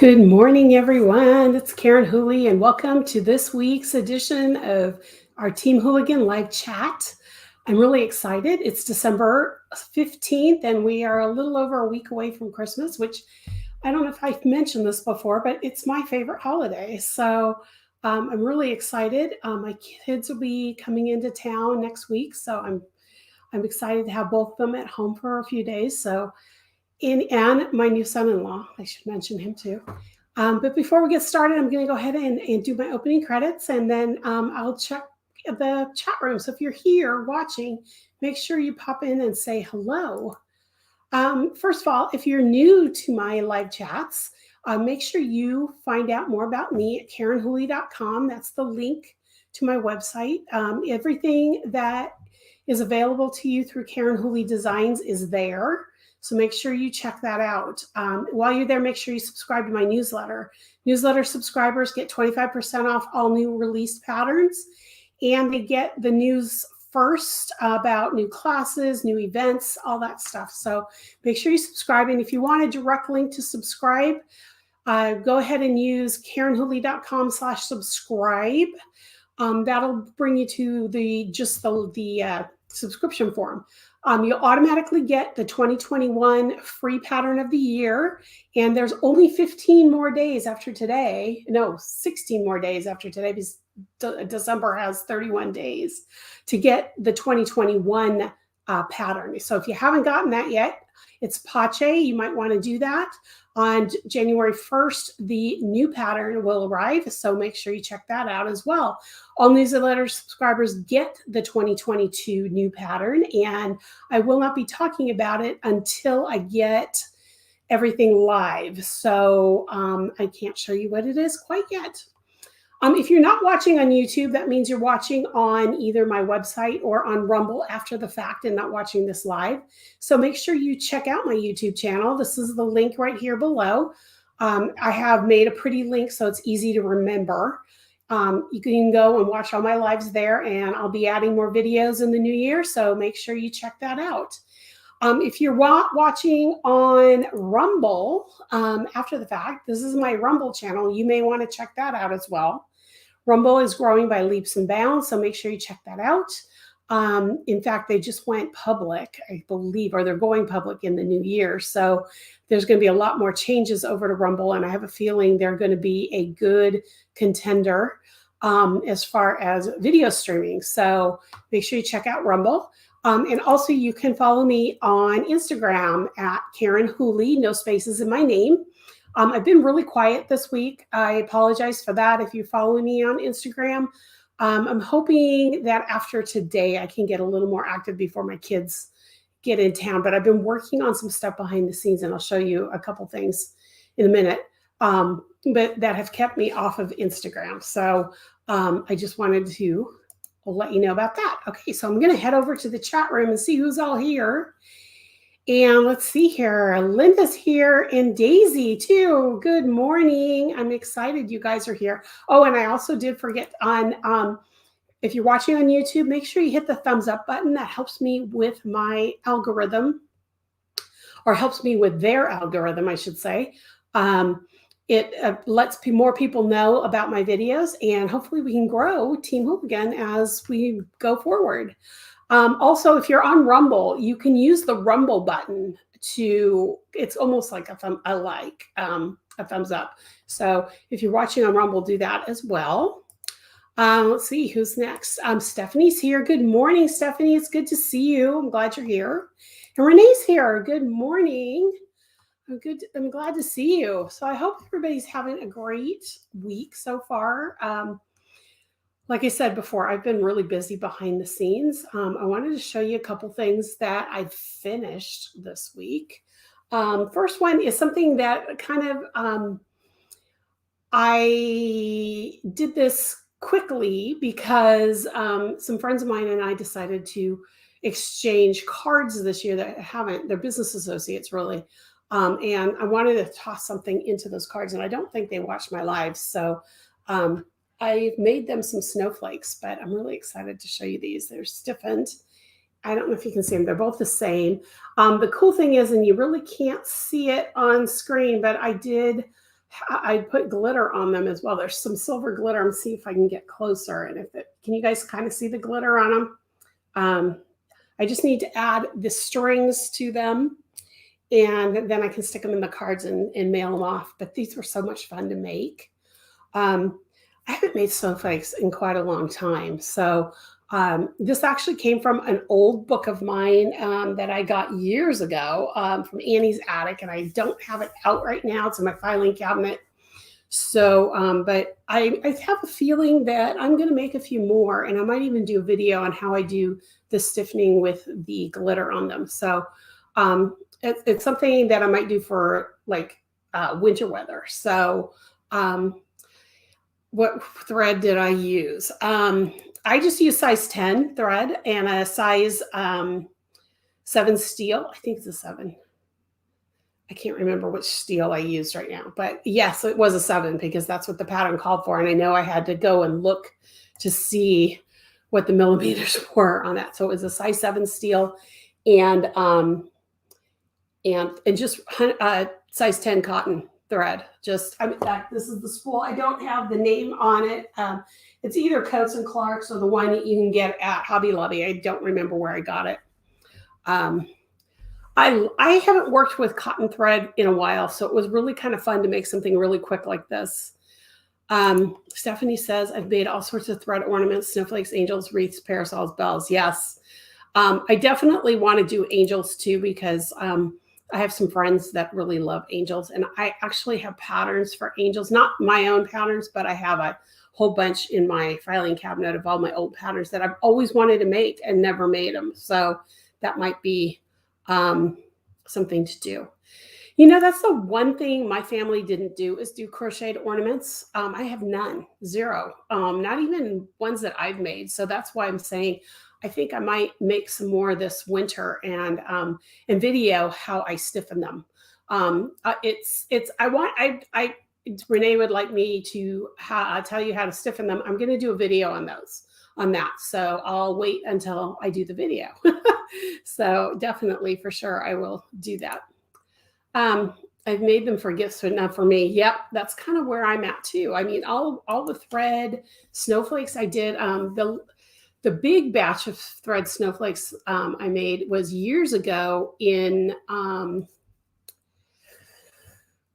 Good morning, everyone. It's Karen Whooley, and welcome to this week's edition of our Team Whooleygan live chat. I'm really excited. It's December 15th, and we are a little over a week away from Christmas, which I don't know if I've mentioned this before, but it's my favorite holiday. So I'm really excited. My kids will be coming into town next week, so I'm excited to have both of them at home for a few days. So and my new son-in-law, I should mention him too. But before we get started, I'm going to go ahead and do my opening credits, and then I'll check the chat room. So if you're here watching, make sure you pop in and say hello. First of all, if you're new to my live chats, make sure you find out more about me at KarenWhooley.com. That's the link to my website. Everything that is available to you through Karen Whooley Designs is there. So make sure you check that out. While you're there, make sure you subscribe to my newsletter. Newsletter subscribers get 25% off all new released patterns, and they get the news first about new classes, new events, all that stuff. So make sure you subscribe. And if you want a direct link to subscribe, go ahead and use KarenWhooley.com/subscribe. That'll bring you to the subscription form. You'll automatically get the 2021 free pattern of the year, and there's only 15 more days after today. No, 16 more days after today, because December has 31 days to get the 2021 pattern. So if you haven't gotten that yet, it's Pache. You might want to do that. On January 1st, the new pattern will arrive, so make sure you check that out as well. All newsletter subscribers get the 2022 new pattern, and I will not be talking about it until I get everything live. So I can't show you what it is quite yet. If you're not watching on YouTube, that means you're watching on either my website or on Rumble after the fact and not watching this live. So make sure you check out my YouTube channel. This is the link right here below. I have made a pretty link so it's easy to remember. You can go and watch all my lives there, and I'll be adding more videos in the new year, so make sure you check that out. If you're watching on Rumble after the fact, this is my Rumble channel. You may want to check that out as well. Rumble is growing by leaps and bounds, so make sure you check that out. In fact, they just went public, I believe, or they're going public in the new year. So there's going to be a lot more changes over to Rumble, and I have a feeling they're going to be a good contender as far as video streaming. So make sure you check out Rumble. And also you can follow me on Instagram at Karen Whooley, no spaces in my name. I've been really quiet this week. I apologize for that if you follow me on Instagram. I'm hoping that after today I can get a little more active before my kids get in town. But I've been working on some stuff behind the scenes, and I'll show you a couple things in a minute, but that have kept me off of Instagram. So I just wanted to let you know about that. Okay, so I'm going to head over to the chat room and see who's all here. And let's see here. Linda's here and Daisy too. Good morning. I'm excited you guys are here. Oh, and I also did forget on, if you're watching on YouTube, make sure you hit the thumbs up button. That helps me with my algorithm, or helps me with their algorithm, I should say. It lets more people know about my videos, and hopefully we can grow Team Whooleygan as we go forward. Also, if you're on Rumble, you can use the Rumble button to, it's almost like a thumbs up. So if you're watching on Rumble, do that as well. Let's see who's next. Stephanie's here. Good morning, Stephanie. It's good to see you. I'm glad you're here. And Renee's here. Good morning. I'm glad to see you. So I hope everybody's having a great week so far. Like I said before, I've been really busy behind the scenes. I wanted to show you a couple things that I've finished this week. First one is something that kind of, I did this quickly because some friends of mine and I decided to exchange cards this year that haven't, they're business associates really. And I wanted to toss something into those cards, and I don't think they watched my lives. So I've made them some snowflakes, but I'm really excited to show you these. They're stiffened. I don't know if you can see them. They're both the same. The cool thing is, and you really can't see it on screen, but I did I put glitter on them as well. There's some silver glitter. I'm see if I can get closer. And can you guys kind of see the glitter on them? I just need to add the strings to them, and then I can stick them in the cards and mail them off. But these were so much fun to make. I haven't made snowflakes in quite a long time. So this actually came from an old book of mine that I got years ago from Annie's attic, and I don't have it out right now. It's in my filing cabinet. So, but I have a feeling that I'm going to make a few more, and I might even do a video on how I do the stiffening with the glitter on them. So it's something that I might do for like winter weather. So what thread did I use? I just use size 10 thread and a size 7 steel. I think it's a 7. I can't remember which steel I used right now, but yes, it was a 7 because that's what the pattern called for. And I know I had to go and look to see what the millimeters were on that. So it was a size 7 steel and just size 10 cotton thread. Just, I mean, this is the spool. I don't have the name on it. It's either Coats and Clark's or the one that you can get at Hobby Lobby. I don't remember where I got it. I haven't worked with cotton thread in a while, so it was really kind of fun to make something really quick like this. Stephanie says, I've made all sorts of thread ornaments, snowflakes, angels, wreaths, parasols, bells. Yes. I definitely want to do angels too because I have some friends that really love angels, and I actually have patterns for angels, not my own patterns, but I have a whole bunch in my filing cabinet of all my old patterns that I've always wanted to make and never made them. So that might be something to do. You know, that's the one thing my family didn't do is do crocheted ornaments. I have none, 0, not even ones that I've made. So that's why I'm saying I think I might make some more this winter and video how I stiffen them. Renee would like me to tell you how to stiffen them. I'm going to do a video on that. So I'll wait until I do the video. So definitely for sure I will do that. I've made them for gifts, but not for me. Yep, that's kind of where I'm at too. I mean, all the thread snowflakes I did, the big batch of thread snowflakes I made was years ago in,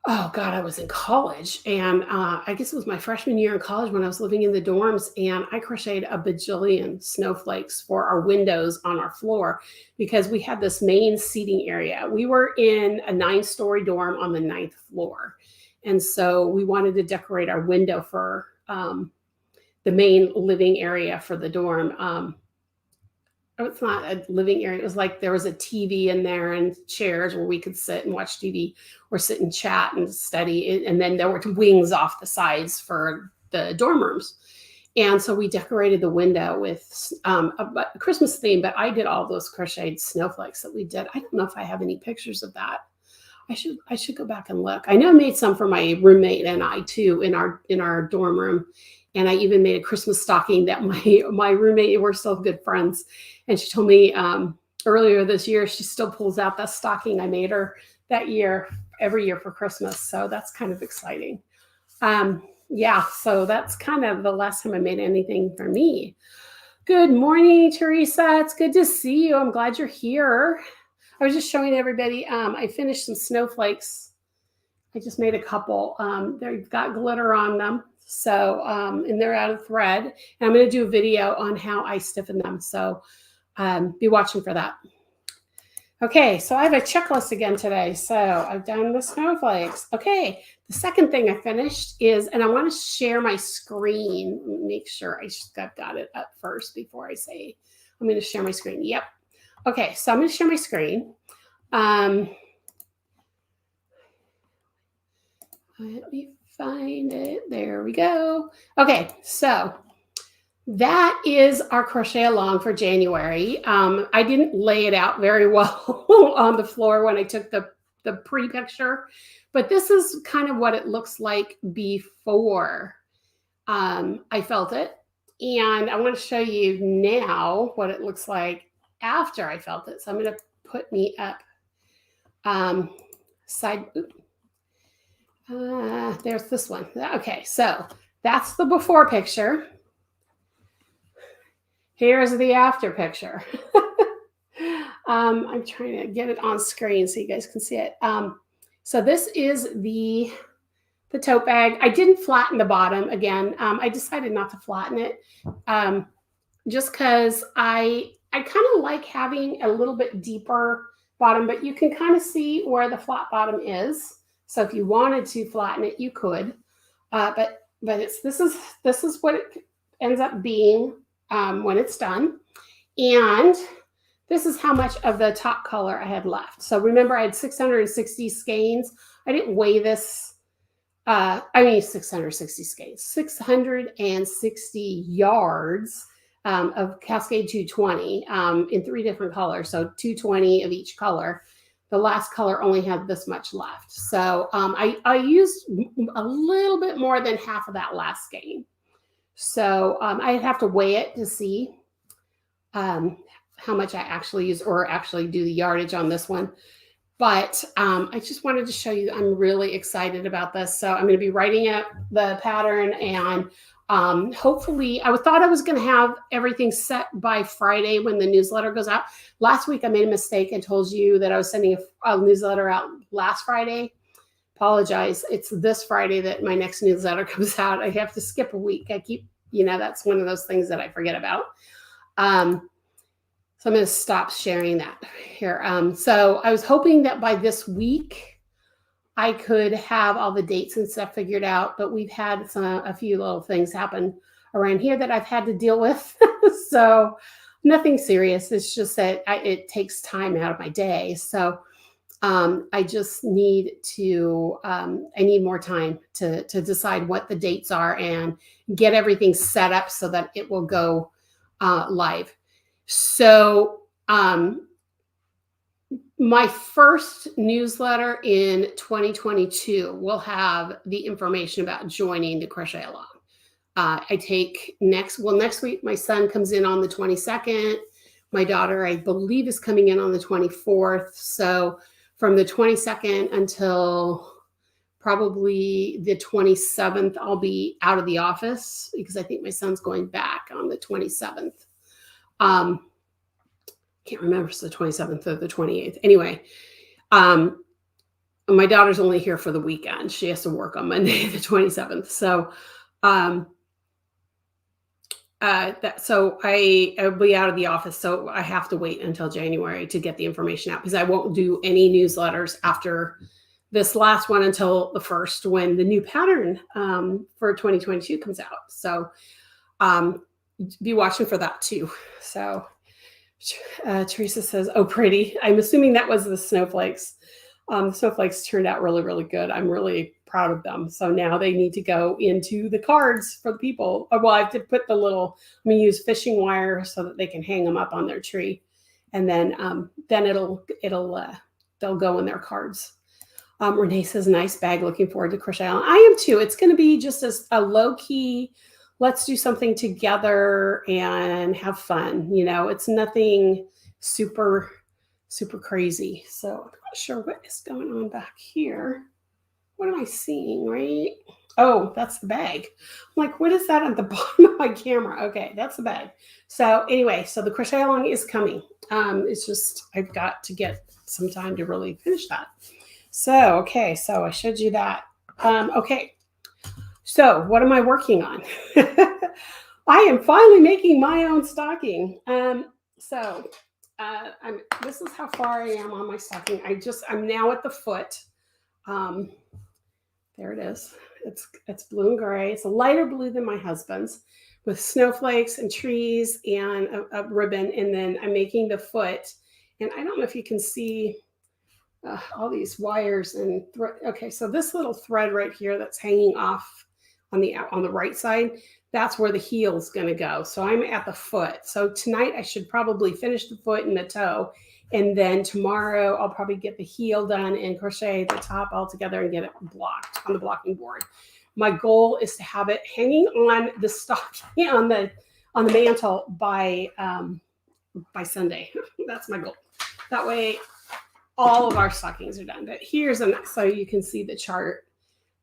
oh God, I was in college. And I guess it was my freshman year in college when I was living in the dorms. And I crocheted a bajillion snowflakes for our windows on our floor because we had this main seating area. We were in a 9-story dorm on the 9th floor. And so we wanted to decorate our window for the main living area for the dorm. It's not a living area. It was like there was a TV in there and chairs where we could sit and watch TV or sit and chat and study. And then there were wings off the sides for the dorm rooms. And so we decorated the window with a Christmas theme, but I did all those crocheted snowflakes that we did. I don't know if I have any pictures of that. I should go back and look. I know I made some for my roommate and I too in our dorm room. And I even made a Christmas stocking that my roommate, we're still good friends. And she told me earlier this year, she still pulls out that stocking I made her that year, every year for Christmas. So that's kind of exciting. Yeah, so that's kind of the last time I made anything for me. Good morning, Teresa. It's good to see you. I'm glad you're here. I was just showing everybody, I finished some snowflakes. I just made a couple. They've got glitter on them. So, and they're out of thread. And I'm going to do a video on how I stiffen them. So be watching for that. Okay, so I have a checklist again today. So I've done the snowflakes. Okay, the second thing I finished is, and I want to share my screen. Make sure I've got it up first before I say I'm going to share my screen. Yep. Okay, so I'm going to share my screen. Let me find it. There we go. Okay, so that is our crochet along for January. I didn't lay it out very well on the floor when I took the pre-picture, but this is kind of what it looks like before I felt it. And I want to show you now what it looks like after I felt it. So I'm going to put there there's this one. Okay, so that's the before picture. Here's the after picture. I'm trying to get it on screen so you guys can see it. So this is the tote bag. I didn't flatten the bottom again. I decided not to flatten it just because I kind of like having a little bit deeper bottom, but you can kind of see where the flat bottom is. So if you wanted to flatten it, you could. But this is what it ends up being when it's done. And this is how much of the top color I had left. So remember, I had 660 skeins. I didn't weigh this. 660 skeins, 660 yards of Cascade 220 in 3 different colors. So 220 of each color. The last color only had this much left. So I used a little bit more than half of that last skein. So I'd have to weigh it to see how much I actually use or actually do the yardage on this one. But I just wanted to show you, I'm really excited about this. So I'm going to be writing out the pattern, and hopefully I thought I was going to have everything set by Friday when the newsletter goes out. Last week I made a mistake and told you that I was sending a newsletter out last Friday. Apologize. It's this Friday that my next newsletter comes out. I have to skip a week. I keep, that's one of those things that I forget about. So I'm going to stop sharing that here. So I was hoping that by this week I could have all the dates and stuff figured out, but we've had a few little things happen around here that I've had to deal with. So nothing serious. It's just that it takes time out of my day. So I just need to, I need more time to decide what the dates are and get everything set up so that it will go live. So my first newsletter in 2022 will have the information about joining the crochet-a-long. I take next week, my son comes in on the 22nd. My daughter, I believe, is coming in on the 24th. So from the 22nd until probably the 27th, I'll be out of the office because I think my son's going back on the 27th. Can't remember if it's the 27th or the 28th. Anyway, my daughter's only here for the weekend. She has to work on Monday, the 27th. So, so I'll be out of the office. So I have to wait until January to get the information out because I won't do any newsletters after this last one until the 1st when the new pattern for 2022 comes out. So, be watching for that too. So Teresa says, oh, pretty. I'm assuming that was the snowflakes. The snowflakes turned out really, really good. I'm really proud of them. So now they need to go into the cards for the people. Well, I have to put I'm going to use fishing wire so that they can hang them up on their tree. And then they'll go in their cards. Renee says, nice bag. Looking forward to crochet-a-long. I am too. It's going to be just a low key, let's do something together and have fun. It's nothing super, super crazy. So I'm not sure what is going on back here. What am I seeing, right? Oh, that's the bag. I'm like, what is that at the bottom of my camera? Okay, that's the bag. So anyway, so the crochet-a-long is coming. It's just, I've got to get some time to really finish that. So, okay, so I showed you that. Okay. So what am I working on? I am finally making my own stocking. This is how far I am on my stocking. I'm now at the foot. There it is. It's blue and gray. It's a lighter blue than my husband's with snowflakes and trees and a ribbon. And then I'm making the foot. And I don't know if you can see all these wires and okay. So this little thread right here that's hanging off on the right side, that's where the heel is going to go. So I'm at the foot. So tonight I should probably finish the foot and the toe. And then tomorrow I'll probably get the heel done and crochet the top all together and get it blocked on the blocking board. My goal is to have it hanging on the stocking on the mantle by Sunday. That's my goal. That way all of our stockings are done. But here's so you can see the chart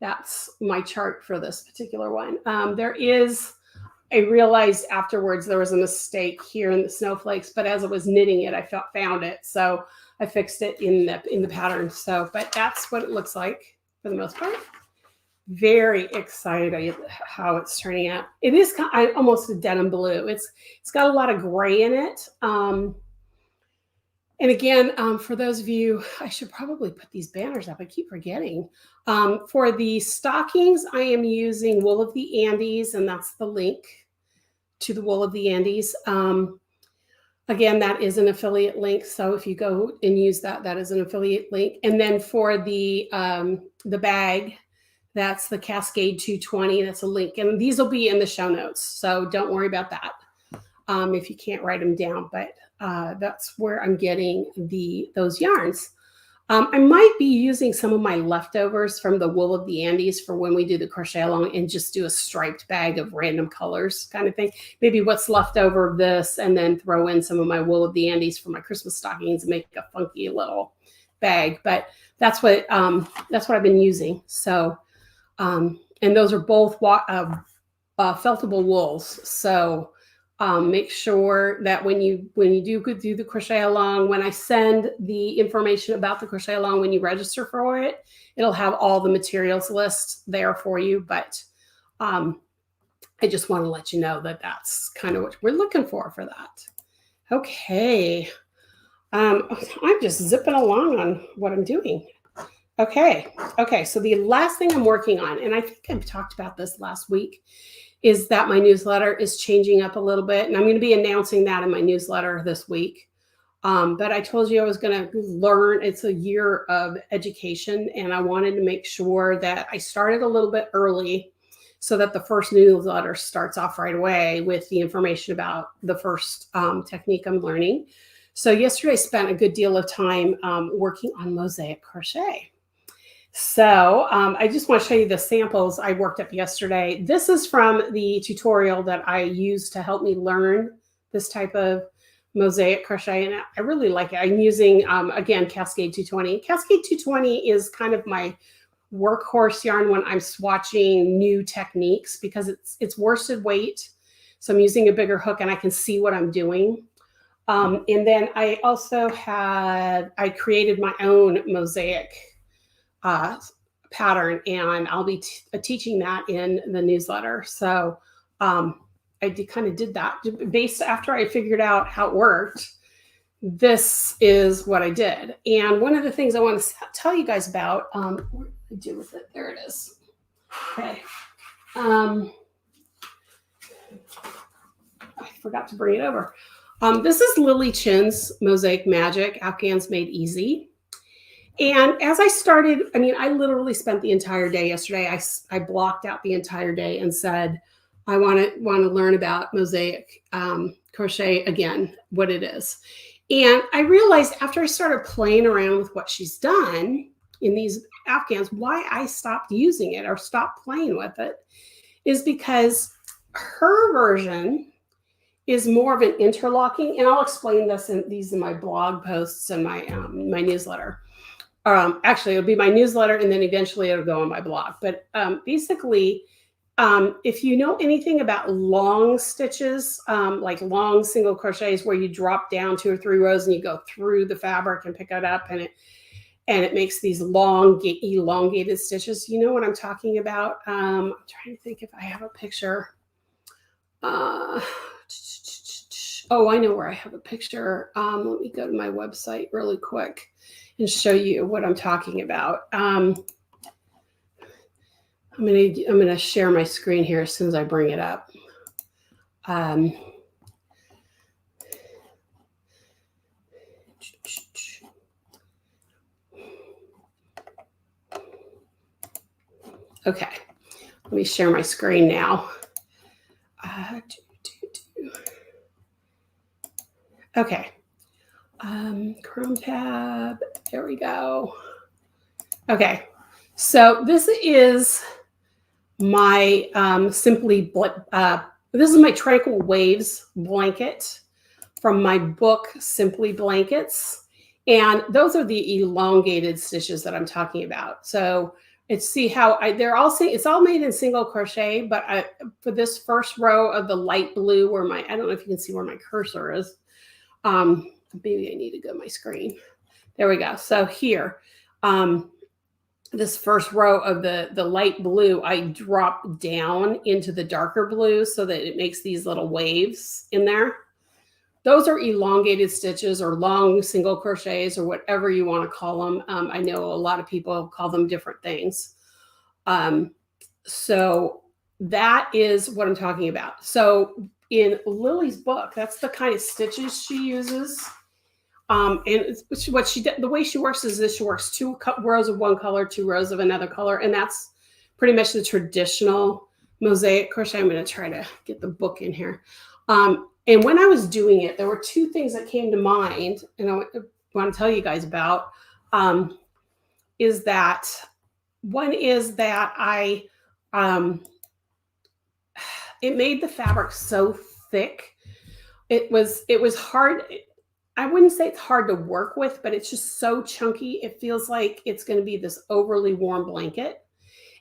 that's my chart for this particular one. I realized afterwards there was a mistake here in the snowflakes, but as I was knitting it, I found it. So I fixed it in the pattern. So, but that's what it looks like for the most part. Very excited how it's turning out. It is almost a denim blue. It's got a lot of gray in it. And again, for those of you, I should probably put these banners up. I keep forgetting. For the stockings, I am using Wool of the Andes, and that's the link to the Wool of the Andes. Again, that is an affiliate link. So if you go and use that, that is an affiliate link. And then for the bag, that's the Cascade 220. That's a link. And these will be in the show notes. So don't worry about that if you can't write them down. But that's where I'm getting those yarns. I might be using some of my leftovers from the Wool of the Andes for when we do the crochet along and just do a striped bag of random colors kind of thing. Maybe what's left over of this, and then throw in some of my Wool of the Andes for my Christmas stockings and make a funky little bag. But that's what I've been using. So, and those are both feltable wools. So make sure that when you do the crochet along, when I send the information about the crochet along, when you register for it, it'll have all the materials list there for you. But I just want to let you know that that's kind of what we're looking for that. Okay. I'm just zipping along on what I'm doing. Okay. So the last thing I'm working on, and I think I've talked about this last week, is that my newsletter is changing up a little bit. And I'm going to be announcing that in my newsletter this week. But I told you I was going to learn. It's a year of education. And I wanted to make sure that I started a little bit early so that the first newsletter starts off right away with the information about the first technique I'm learning. So yesterday I spent a good deal of time working on Mosaic crochet. So I just want to show you the samples I worked up yesterday. This is from the tutorial that I used to help me learn this type of Mosaic crochet, and I really like it. I'm using, again, Cascade 220. Cascade 220 is kind of my workhorse yarn when I'm swatching new techniques because it's worsted weight. So I'm using a bigger hook and I can see what I'm doing. And then I also I created my own Mosaic pattern, and I'll be teaching that in the newsletter. So I kind of did that based after I figured out how it worked. This is what I did. And one of the things I want to tell you guys about, what did I do with it? There it is. Okay. I forgot to bring it over. This is Lily Chin's Mosaic Magic, Afghans Made Easy. And as I started, I literally spent the entire day yesterday. I blocked out the entire day and said, I want to learn about Mosaic crochet again, what it is. And I realized after I started playing around with what she's done in these Afghans, why I stopped using it or stopped playing with it is because her version is more of an interlocking, and I'll explain these in my blog posts and my newsletter. Actually, it'll be my newsletter, and then eventually it'll go on my blog. But basically, if you know anything about long stitches, like long single crochets where you drop down 2 or 3 rows and you go through the fabric and pick it up, and it makes these long elongated stitches, you know what I'm talking about? I'm trying to think if I have a picture. Oh, I know where I have a picture. Let me go to my website really quick and show you what I'm talking about. I'm gonna share my screen here as soon as I bring it up. Okay, let me share my screen now. Okay. Chrome tab, there we go. Okay, so this is my this is my Tranquil Waves blanket from my book, Simply Blankets. And those are the elongated stitches that I'm talking about. So It's see how they're all it's all made in single crochet, but for this first row of the light blue where I don't know if you can see where my cursor is. Maybe I need to go to my screen. There we go. So here, this first row of the light blue, I drop down into the darker blue so that it makes these little waves in there. Those are elongated stitches or long single crochets or whatever you want to call them. I know a lot of people call them different things. So that is what I'm talking about. So in Lily's book, that's the kind of stitches she uses. And what the way she works is this: she works 2 rows of one color, 2 rows of another color, and that's pretty much the traditional mosaic crochet. I'm going to try to get the book in here. And when I was doing it, there were 2 things that came to mind, and I want to tell you guys about. Is that one is that it made the fabric so thick. It was hard. I wouldn't say it's hard to work with, but it's just so chunky. It feels like it's going to be this overly warm blanket.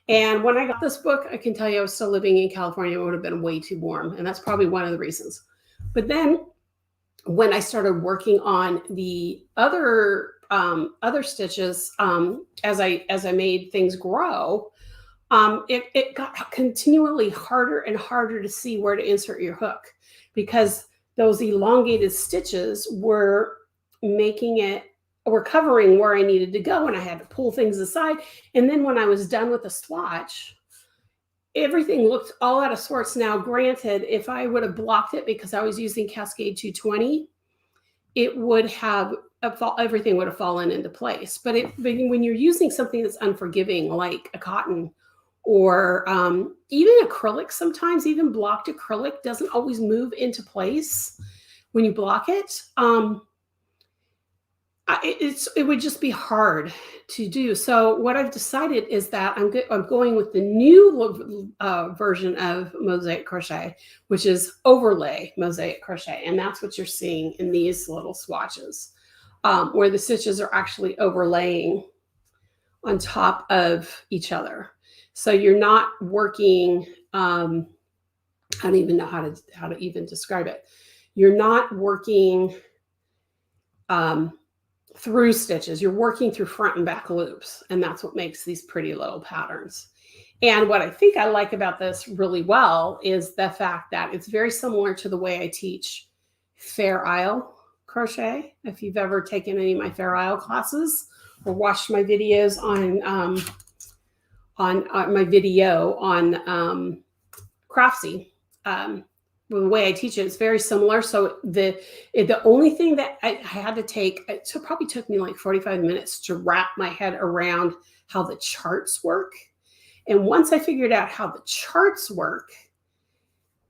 And when I got this book, I can tell you I was still living in California. It would have been way too warm. And that's probably one of the reasons. But then when I started working on the other stitches, as I made things grow, it got continually harder and harder to see where to insert your hook, because those elongated stitches were covering where I needed to go, and I had to pull things aside. And then when I was done with the swatch, everything looked all out of sorts. Now, granted, if I would have blocked it because I was using Cascade 220, it would have everything would have fallen into place. But when you're using something that's unforgiving, like a cotton or even acrylic, sometimes even blocked acrylic doesn't always move into place when you block it. It would just be hard to do. So what I've decided is that I'm going with the new version of Mosaic crochet, which is overlay Mosaic crochet. And that's what you're seeing in these little swatches, where the stitches are actually overlaying on top of each other. So you're not working, I don't even know how to even describe it. You're not working through stitches. You're working through front and back loops. And that's what makes these pretty little patterns. And what I think I like about this really well is the fact that it's very similar to the way I teach Fair Isle crochet. If you've ever taken any of my Fair Isle classes or watched my videos on my video on Craftsy, the way I teach it, it's very similar. So the only thing that I had to take, it probably took me like 45 minutes to wrap my head around how the charts work. And once I figured out how the charts work,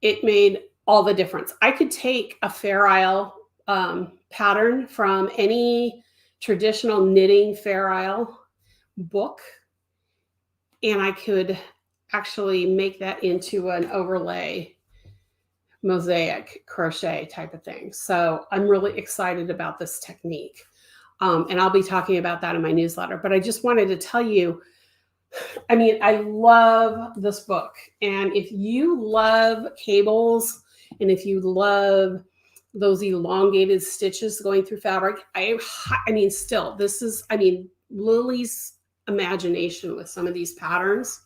it made all the difference. I could take a Fair Isle pattern from any traditional knitting Fair Isle book, and I could actually make that into an overlay mosaic crochet type of thing. So I'm really excited about this technique. And I'll be talking about that in my newsletter. But I just wanted to tell you, I mean, I love this book. And if you love cables and if you love those elongated stitches going through fabric, I mean, still, Lily's imagination with some of these patterns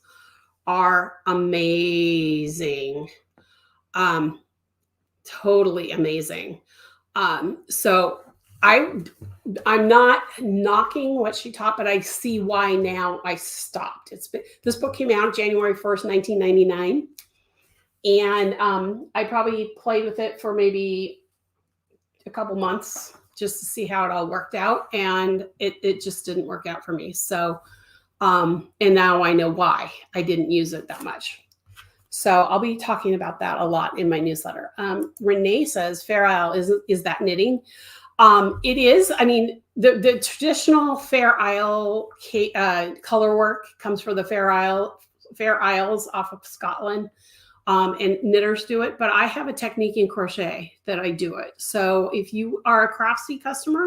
are amazing. Totally amazing. So I'm not knocking what she taught, but I see why now I stopped. This book came out January 1st, 1999. And I probably played with it for maybe a couple months just to see how it all worked out. And it just didn't work out for me. So, and now I know why I didn't use it that much. So I'll be talking about that a lot in my newsletter. Renee says, Fair Isle, is that knitting? It is. I mean, the traditional Fair Isle color work comes from the Fair Isles off of Scotland, and knitters do it. But I have a technique in crochet that I do it. So if you are a Craftsy customer,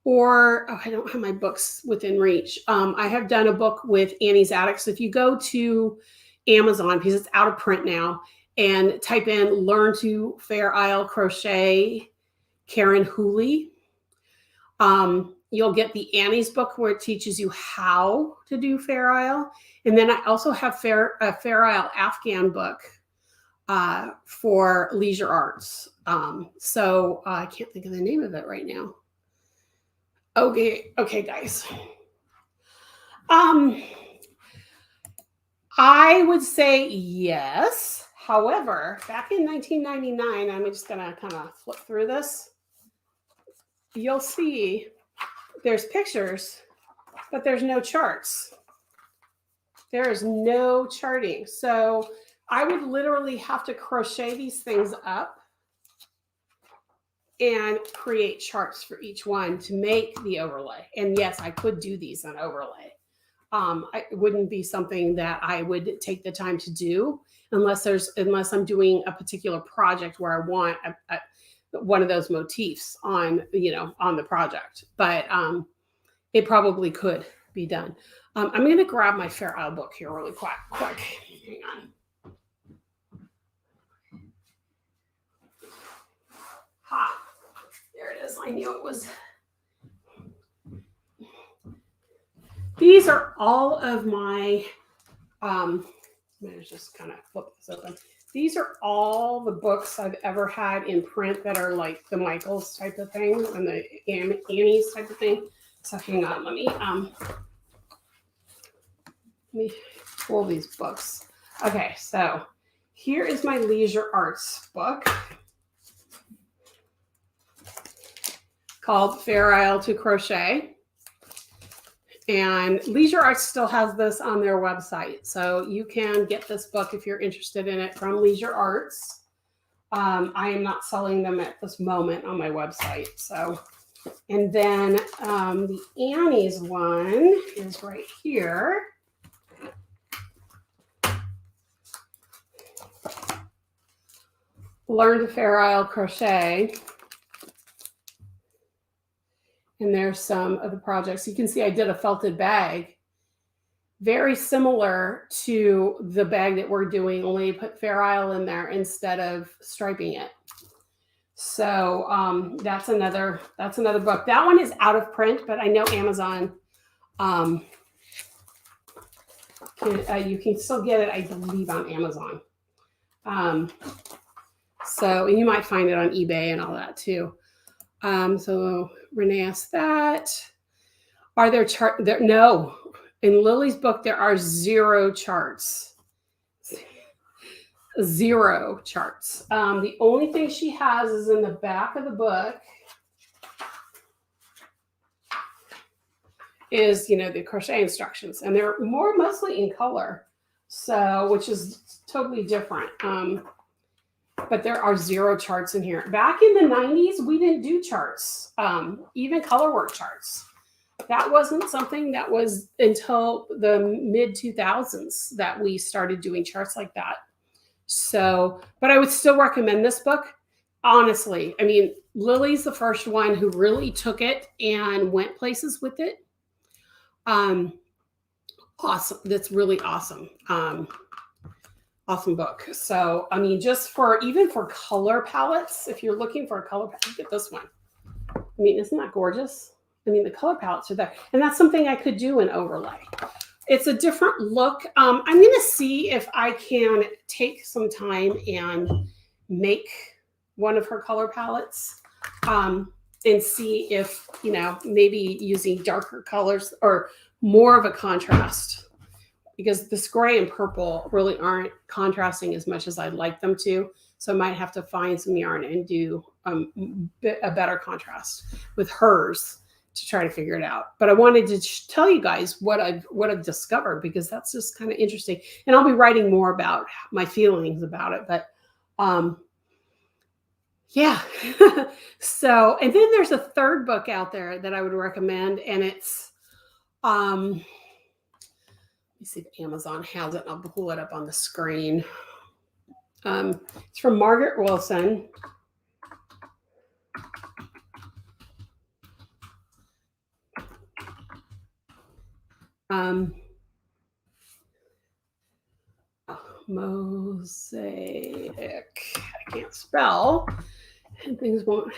Or, oh, I don't have my books within reach. I have done a book with Annie's Attic. So if you go to Amazon, because it's out of print now, and type in Learn to Fair Isle Crochet Karen Whooley, you'll get the Annie's book where it teaches you how to do Fair Isle. And then I also have a Fair Isle Afghan book for leisure arts. So I can't think of the name of it right now. Okay, guys. I would say yes. However, back in 1999, I'm just gonna kind of flip through this. You'll see there's pictures, but there's no charts. There is no charting. So I would literally have to crochet these things up and create charts for each one to make the overlay. And yes, I could do these on overlay. It wouldn't be something that I would take the time to do unless I'm doing a particular project where I want one of those motifs on the project. But it probably could be done. I'm going to grab my Fair Isle book here really quick. Hang on. Ha! There it is. I knew it was. These are all of my, I'm going to just kind of flip this open. These are all the books I've ever had in print that are like the Michaels type of thing and the Annie's type of thing. So hang on, let me pull these books. Okay, so here is my leisure arts book called Fair Isle to Crochet. And Leisure Arts still has this on their website. So you can get this book if you're interested in it from Leisure Arts. I am not selling them at this moment on my website. So, and then the Annie's one is right here. Learn to Fair Isle Crochet. And there's some of the projects. You can see I did a felted bag, very similar to the bag that we're doing, only put Fair Isle in there instead of striping it. So that's another book. That one is out of print, but I know Amazon, you can still get it, I believe, on Amazon. So you might find it on eBay and all that too. So Renee asked that. Are there charts? No. In Lily's book, there are 0 charts. 0 charts. The only thing she has is in the back of the book is, the crochet instructions. And they're mostly in color. So, which is totally different. But there are 0 charts in here. Back in the 90s, we didn't do charts, even color work charts. That wasn't something that was until the mid 2000s that we started doing charts like that. So, but I would still recommend this book. Honestly, I mean, Lily's the first one who really took it and went places with it. Awesome. That's really awesome. Awesome book. So, I mean, even for color palettes, if you're looking for a color palette, get this one. I mean, isn't that gorgeous? I mean, the color palettes are there. And that's something I could do in overlay. It's a different look. I'm going to see if I can take some time and make one of her color palettes and see if, maybe using darker colors or more of a contrast. Because this gray and purple really aren't contrasting as much as I'd like them to. So I might have to find some yarn and do a better contrast with hers to try to figure it out. But I wanted to tell you guys what I've discovered, because that's just kind of interesting. And I'll be writing more about my feelings about it. But yeah. So, and then there's a third book out there that I would recommend, and it's let me see if Amazon has it. I'll pull it up on the screen. It's from Margaret Wilson. Mosaic. I can't spell, and things won't.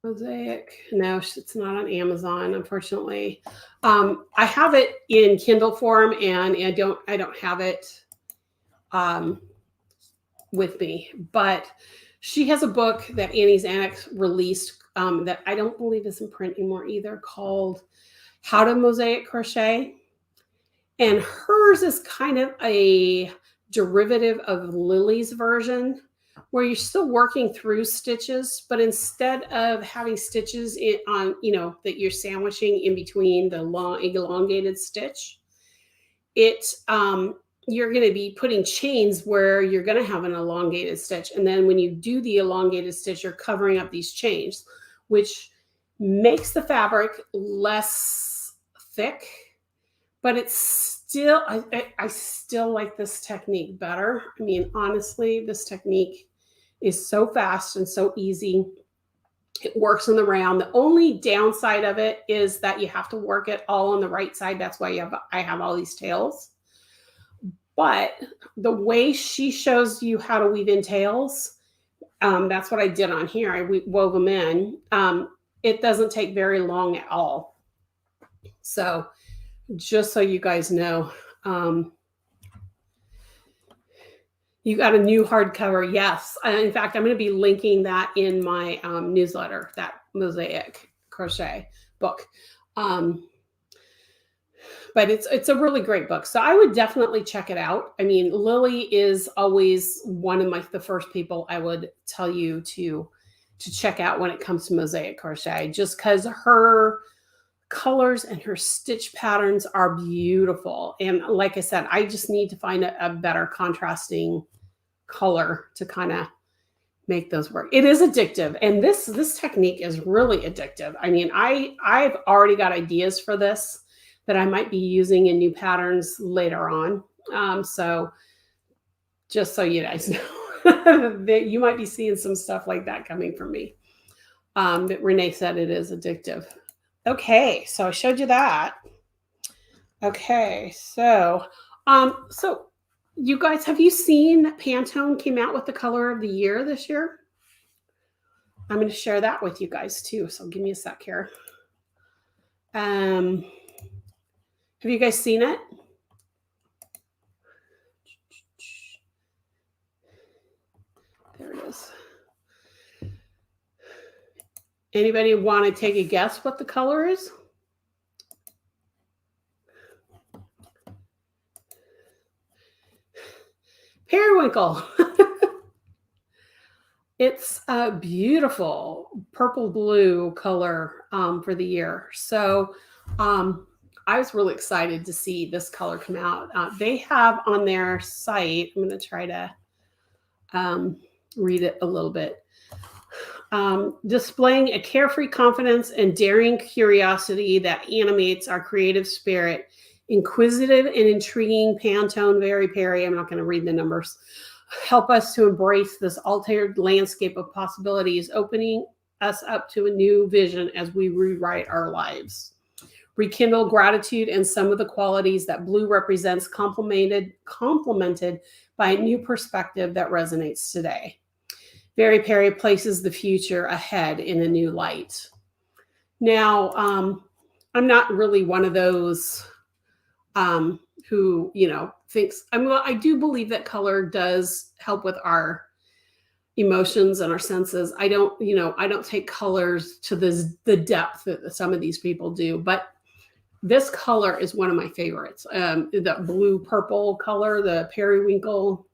Mosaic. No, it's not on Amazon, unfortunately. I have it in Kindle form, and I don't have it with me. But she has a book that Annie's Annex released that I don't believe is in print anymore either, called How to Mosaic Crochet. And hers is kind of a derivative of Lily's version, where you're still working through stitches, but instead of having stitches on, that you're sandwiching in between the long elongated stitch, you're going to be putting chains where you're going to have an elongated stitch. And then when you do the elongated stitch, you're covering up these chains, which makes the fabric less thick, but it's still, I still like this technique better. I mean, honestly, this technique is so fast and so easy. It works in the round. The only downside of it is that you have to work it all on the right side. That's why I have all these tails. But the way she shows you how to weave in tails, that's what I did on here. I wove them in. It doesn't take very long at all. So just so you guys know, you got a new hardcover. Yes. In fact, I'm going to be linking that in my newsletter, that Mosaic crochet book. But it's a really great book. So I would definitely check it out. I mean, Lily is always one of the first people I would tell you to check out when it comes to Mosaic crochet, just because her colors and her stitch patterns are beautiful. And like I said, I just need to find a better contrasting color to kind of make those work. It is addictive. And this technique is really addictive. I mean, I've already got ideas for this that I might be using in new patterns later on. So just so you guys know, that you might be seeing some stuff like that coming from me. But Renee said it is addictive. Okay, so I showed you that. Okay, so you guys, have you seen Pantone came out with the color of the year this year? I'm going to share that with you guys too. So give me a sec here. Have you guys seen it? There it is. Anybody want to take a guess what the color is? Periwinkle. It's a beautiful purple blue color for the year. So I was really excited to see this color come out. They have on their site, I'm going to try to read it a little bit. Displaying a carefree confidence and daring curiosity that animates our creative spirit. Inquisitive and intriguing Pantone Very Perry, I'm not going to read the numbers, help us to embrace this altered landscape of possibilities, opening us up to a new vision as we rewrite our lives. Rekindle gratitude and some of the qualities that blue represents, complemented by a new perspective that resonates today. Very Perry places the future ahead in a new light. Now, I'm not really one of those who, thinks, I do believe that color does help with our emotions and our senses. I don't take colors to the depth that some of these people do, but this color is one of my favorites. The blue purple color, the periwinkle.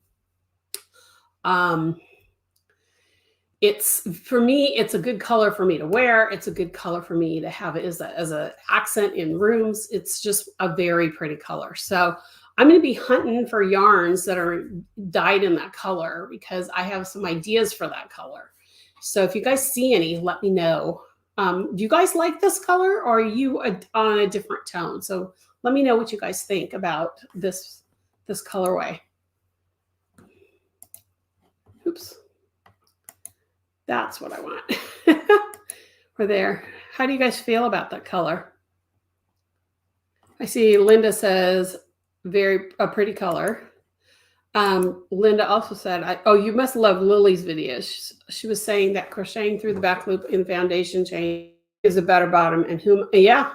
For me, it's a good color for me to wear. It's a good color for me to have as an accent in rooms. It's just a very pretty color. So I'm going to be hunting for yarns that are dyed in that color because I have some ideas for that color. So if you guys see any, let me know. Do you guys like this color, or are you on a different tone? So let me know what you guys think about this colorway. Oops. That's what I want. We're there. How do you guys feel about that color? I see Linda says, a pretty color. Linda also said, oh, you must love Lily's videos. She was saying that crocheting through the back loop in foundation chain is a better bottom. And yeah,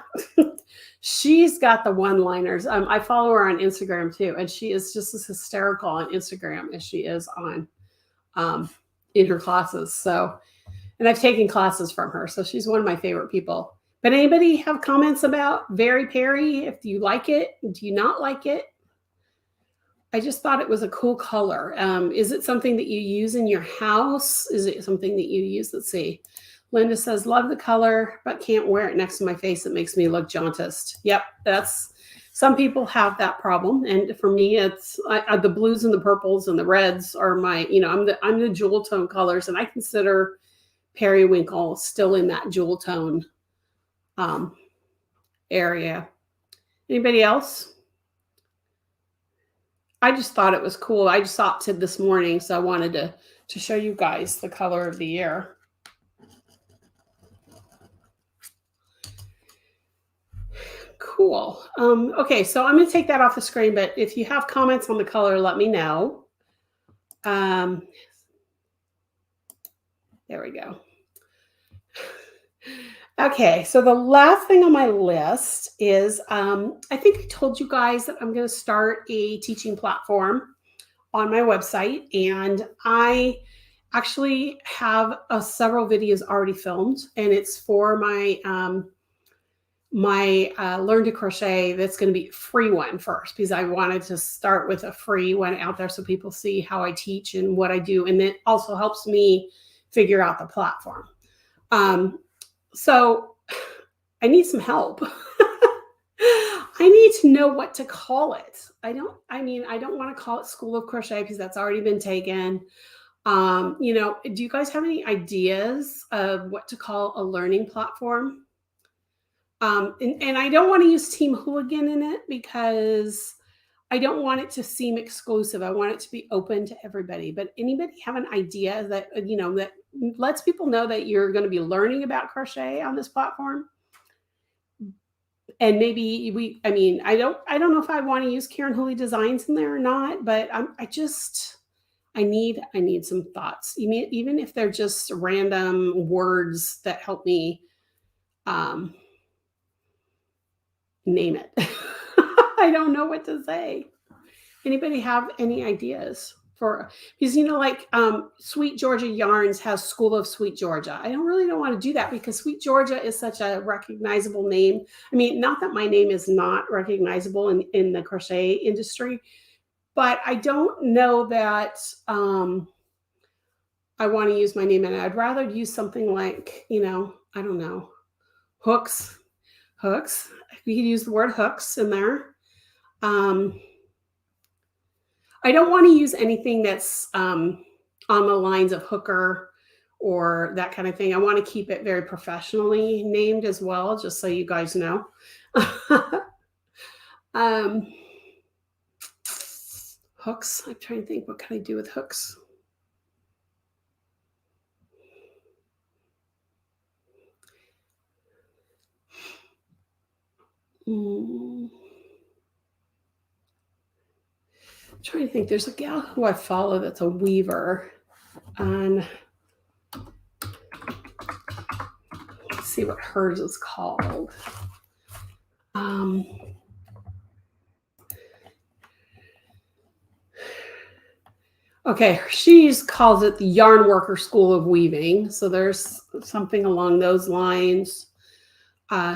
she's got the one-liners. I follow her on Instagram too, and she is just as hysterical on Instagram as she is on in her classes. So, and I've taken classes from her, so she's one of my favorite people. But anybody have comments about Very Perry? If you like it, do you not like it? I just thought it was a cool color. Is it something that you use in your house? Is it something that you use? Let's see. Linda says, love the color, but can't wear it next to my face. It makes me look jaundiced. Yep, some people have that problem. And for me, it's the blues and the purples and the reds are my, I'm the jewel tone colors, and I consider periwinkle still in that jewel tone area. Anybody else? I just thought it was cool. I just opted this morning, so I wanted to show you guys the color of the year. Cool. Okay, so I'm going to take that off the screen, but if you have comments on the color, let me know. There we go. Okay, so the last thing on my list is, I think I told you guys that I'm going to start a teaching platform on my website, and I actually have several videos already filmed, and it's for my Learn to Crochet. That's going to be a free one first, because I wanted to start with a free one out there so people see how I teach and what I do, and it also helps me figure out the platform. So I need some help. I need to know what to call it. I don't want to call it School of Crochet because that's already been taken. Do you guys have any ideas of what to call a learning platform? And I don't want to use Team Whooleygan in it because I don't want it to seem exclusive. I want it to be open to everybody. But anybody have an idea that, that lets people know that you're going to be learning about crochet on this platform? And maybe I don't know if I want to use Karen Hooley Designs in there or not, but I need some thoughts. Even if they're just random words that help me name it. I don't know what to say. Anybody have any ideas for, because Sweet Georgia Yarns has School of Sweet Georgia. I don't want to do that because Sweet Georgia is such a recognizable name. I mean, not that my name is not recognizable in the crochet industry, but I don't know that I want to use my name, and I'd rather use something like, I don't know, hooks. We could use the word hooks in there. I don't want to use anything that's on the lines of hooker or that kind of thing. I want to keep it very professionally named as well, just so you guys know. Hooks. I'm trying to think, what can I do with hooks? I'm trying to think. There's a gal who I follow that's a weaver. And let's see what hers is called. Okay, she's calls it the Yarn Worker School of Weaving. So there's something along those lines.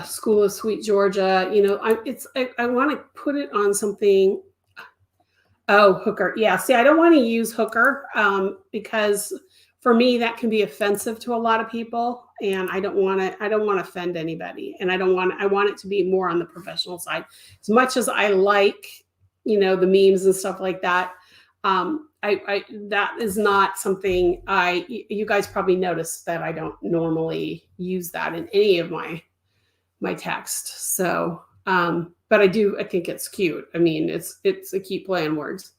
School of Sweet Georgia. I want to put it on something. Oh, hooker. Yeah. See, I don't want to use hooker because for me that can be offensive to a lot of people, and I don't want to offend anybody, and I want it to be more on the professional side. As much as I like, the memes and stuff like that. That is not something you guys probably noticed that I don't normally use that in any of my text. So, but I think it's cute. I mean, it's a cute play on words.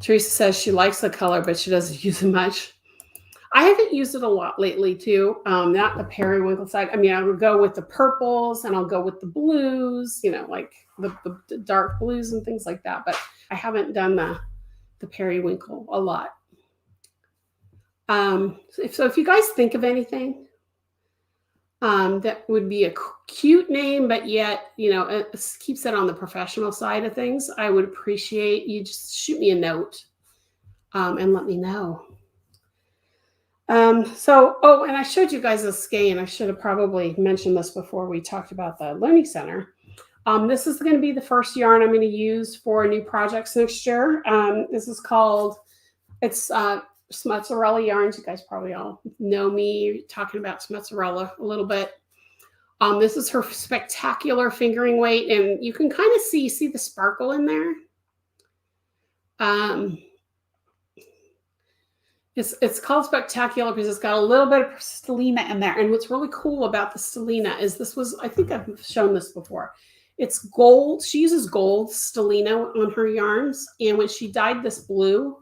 Teresa says she likes the color, but she doesn't use it much. I haven't used it a lot lately too. Not the periwinkle side. I mean, I would go with the purples and I'll go with the blues, you know, like the dark blues and things like that. But I haven't done the periwinkle a lot. So if you guys think of anything that would be a cute name, but yet, you know, it keeps it on the professional side of things, I would appreciate you just shoot me a note and let me know. Oh, and I showed you guys a skein. I should have probably mentioned this before we talked about the Learning Center. This is going to be the first yarn I'm going to use for new projects next year. This is called, it's Smutzarella yarns. You guys probably all know me talking about Smutzarella a little bit. This is her spectacular fingering weight, and you can kind of see the sparkle in there. It's called Spectacular because it's got a little bit of stellina in there. And what's really cool about the stellina is I think I've shown this before. It's gold. She uses gold stellina on her yarns. And when she dyed this blue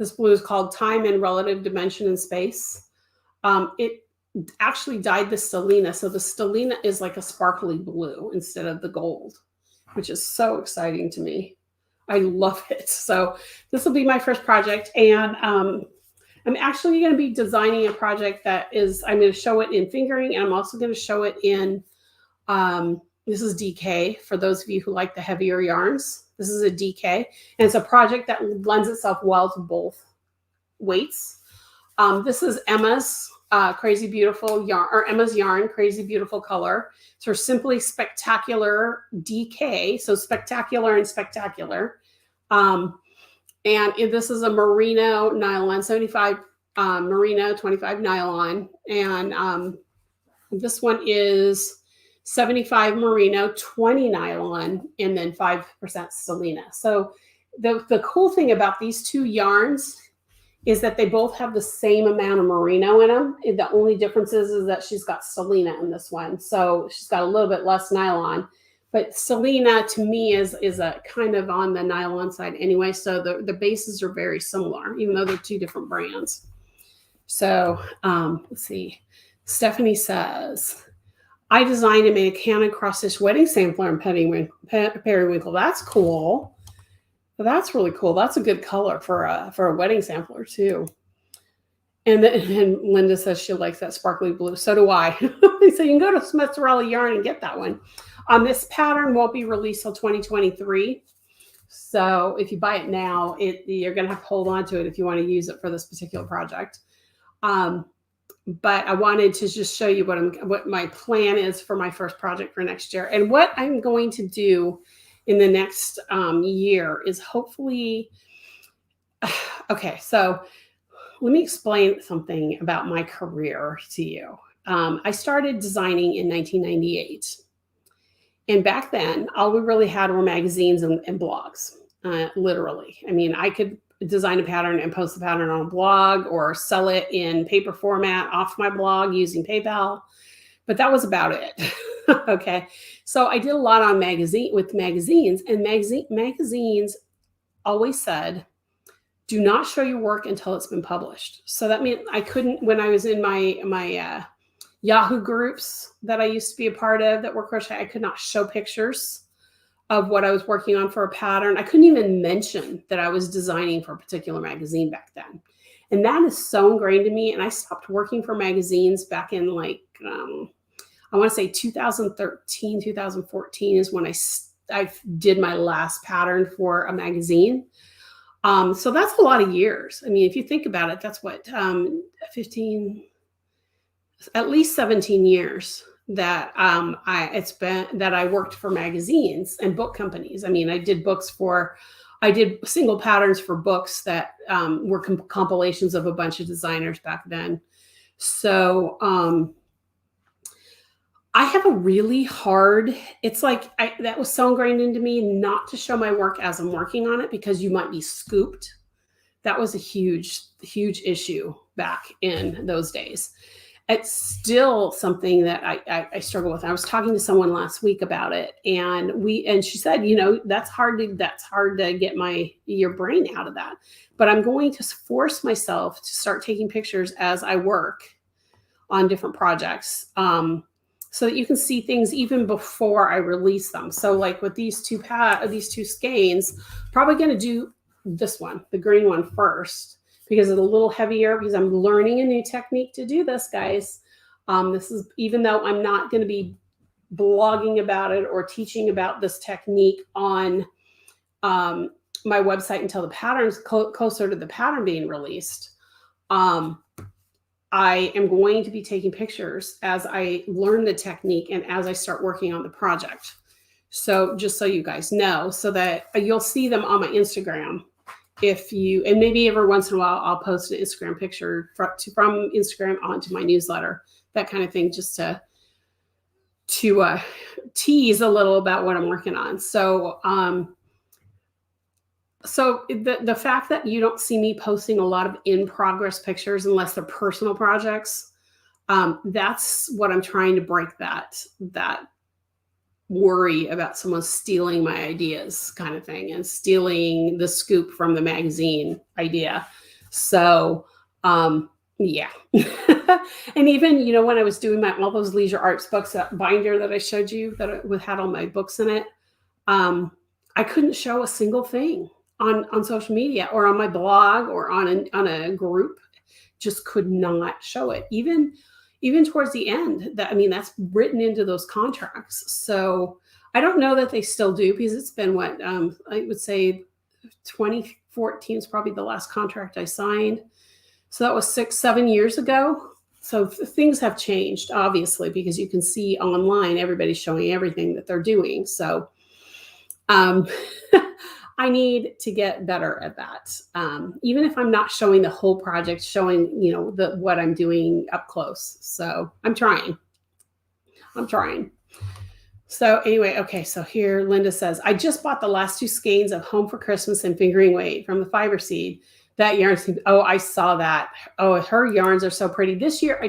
is called Time and Relative Dimension and Space. It actually dyed the stellina. So the stellina is like a sparkly blue instead of the gold, which is so exciting to me. I love it. So this will be my first project. And I'm actually going to be designing a project that I'm going to show it in fingering, and I'm also going to show it in, this is DK for those of you who like the heavier yarns. This is a DK, and it's a project that lends itself well to both weights. This is Emma's Crazy Beautiful yarn, or Emma's yarn, Crazy Beautiful color. It's her Simply Spectacular DK, so spectacular and spectacular. And this is a merino nylon, 75 merino, 25 nylon. And this one is 75 merino, 20 nylon, and then 5% stellina. So the cool thing about these two yarns is that they both have the same amount of merino in them. The only difference is that she's got stellina in this one. So she's got a little bit less nylon. But stellina to me is a kind of on the nylon side anyway. So the bases are very similar, even though they're two different brands. So let's see. Stephanie says, I designed and made a Canon cross-stitch wedding sampler in periwinkle. That's cool. That's really cool. That's a good color for a wedding sampler too. And Linda says she likes that sparkly blue. So do I. So you can go to Smutzarella Yarn and get that one. This pattern won't be released till 2023. So if you buy it now, you're going to have to hold on to it if you want to use it for this particular project. But I wanted to just show you what my plan is for my first project for next year. And what I'm going to do in the next year is hopefully, okay, so let me explain something about my career to you. I started designing in 1998. And back then, all we really had were magazines and blogs, literally. I mean, I could design a pattern and post the pattern on a blog or sell it in paper format off my blog using PayPal. But that was about it. Okay. So I did a lot on magazines, and magazines always said, do not show your work until it's been published. So that meant I couldn't, when I was in my Yahoo groups that I used to be a part of that were crochet, I could not show pictures of what I was working on for a pattern. I couldn't even mention that I was designing for a particular magazine back then. And that is so ingrained in me. And I stopped working for magazines back in like, I want to say 2013, 2014 is when I did my last pattern for a magazine. So that's a lot of years. I mean, if you think about it, that's what, 15, at least 17 years that I worked for magazines and book companies. I mean, I did single patterns for books that were compilations of a bunch of designers back then. So I have a really hard, it's like that was so ingrained into me not to show my work as I'm working on it because you might be scooped. That was a huge, huge issue back in those days. it's still something that I struggle with. I was talking to someone last week about it, and she said, that's hard to get your brain out of that. But I'm going to force myself to start taking pictures as I work on different projects, so that you can see things even before I release them. So like with these two skeins, probably going to do this one, the green one first, because it's a little heavier, because I'm learning a new technique to do this, guys. This is, even though I'm not going to be blogging about it or teaching about this technique on my website until the pattern's closer to the pattern being released. I am going to be taking pictures as I learn the technique and as I start working on the project. So just so you guys know, so that you'll see them on my Instagram. And maybe every once in a while, I'll post an Instagram picture from Instagram onto my newsletter, that kind of thing, just to tease a little about what I'm working on. So, the fact that you don't see me posting a lot of in-progress pictures unless they're personal projects, that's what I'm trying to break, that worry about someone stealing my ideas kind of thing, and stealing the scoop from the magazine idea. So, yeah. And even, when I was doing all those Leisure Arts books, that binder that I showed you that had all my books in it, I couldn't show a single thing on social media or on my blog or on a group. Just could not show it. Even towards the end, that's written into those contracts. So I don't know that they still do, because it's been I would say 2014 is probably the last contract I signed. So that was 6-7 years ago. So things have changed, obviously, because you can see online, everybody's showing everything that they're doing. So, I need to get better at that. Even if I'm not showing the whole project, showing, what I'm doing up close. So I'm trying. So anyway, okay. So here Linda says, I just bought the last 2 skeins of Home for Christmas and Fingering Weight from the Fiber Seed. That yarn, oh, I saw that. Oh, her yarns are so pretty. This year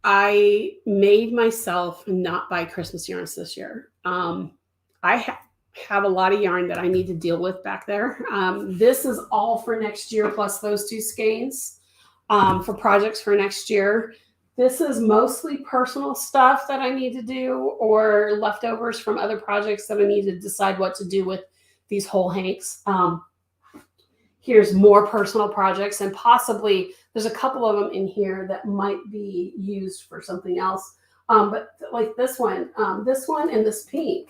I made myself not buy Christmas yarns this year. I have a lot of yarn that I need to deal with back there. This is all for next year, plus those 2 skeins for projects for next year. This is mostly personal stuff that I need to do, or leftovers from other projects that I need to decide what to do with these whole hanks. Here's more personal projects, and possibly there's a couple of them in here that might be used for something else. But like this one and this pink.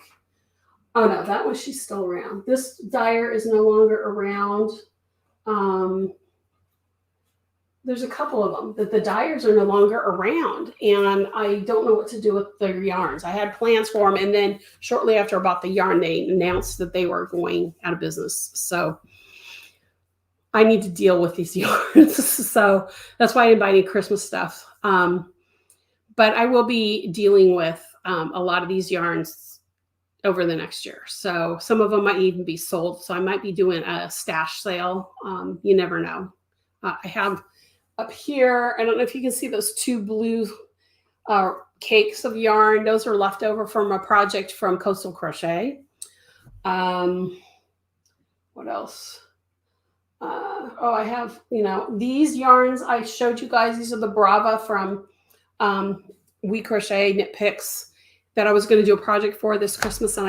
Oh no, that one, she's still around. This dyer is no longer around. There's a couple of them that the dyers are no longer around, and I don't know what to do with their yarns. I had plans for them, and then shortly after I bought the yarn, they announced that they were going out of business. So I need to deal with these yarns. So that's why I didn't buy any Christmas stuff. But I will be dealing with a lot of these yarns over the next year. So some of them might even be sold. So I might be doing a stash sale. You never know. I have up here, I don't know if you can see those 2 blue cakes of yarn. Those are left over from a project from Coastal Crochet. What else? I have, these yarns I showed you guys. These are the Brava from We Crochet Knit Picks that I was going to do a project for this Christmas, and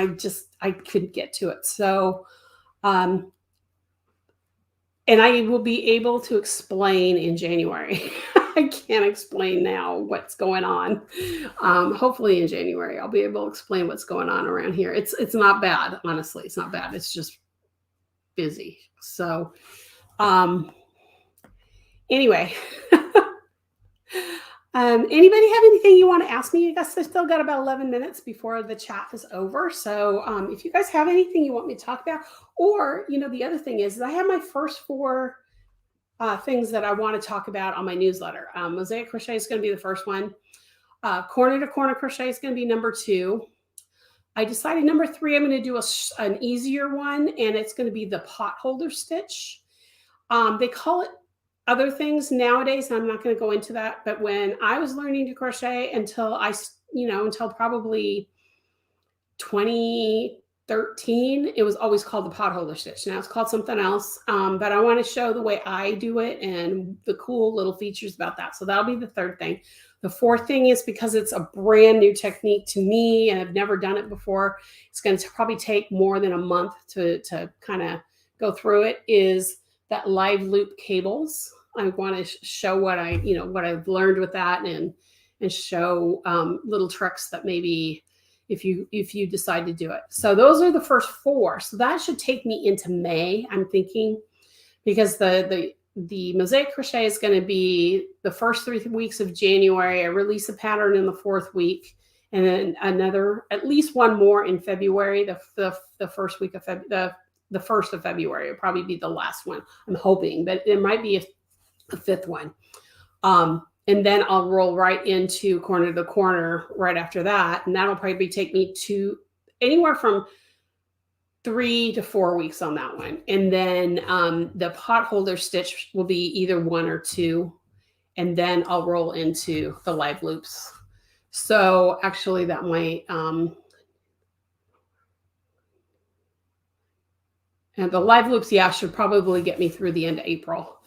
I couldn't get to it. So, and I will be able to explain in January. I can't explain now what's going on. Hopefully in January, I'll be able to explain what's going on around here. It's not bad. Honestly, it's not bad. It's just busy. So, anyway, anybody have anything you want to ask me? I guess I still got about 11 minutes before the chat is over. So, if you guys have anything you want me to talk about, or, the other thing is I have my first 4 things that I want to talk about on my newsletter. Mosaic Crochet is going to be the first one. Corner to Corner Crochet is going to be number 2. I decided number 3, I'm going to do an easier one, and it's going to be the pot holder stitch. They call it other things nowadays, I'm not going to go into that, but when I was learning to crochet until until probably 2013, it was always called the potholder stitch. Now it's called something else. But I want to show the way I do it and the cool little features about that. So that'll be the third thing. The fourth thing is, because it's a brand new technique to me and I've never done it before, it's going to probably take more than a month to kind of go through it, is that live loop cables. I want to show what what I've learned with that, and show little tricks that maybe if you decide to do it. So those are the first four. So that should take me into May, I'm thinking, because the Mosaic crochet is going to be the first 3 weeks of January. I release a pattern in the 4th week, and then at least one more in February. The first week of the 1st of February will probably be the last one, I'm hoping, but it might be a 5th one. And then I'll roll right into corner to corner right after that. And that'll probably take me to anywhere from 3 to 4 weeks on that one. And then the potholder stitch will be either 1 or 2. And then I'll roll into the live loops. So actually that might, and the live loops, yeah, should probably get me through the end of April.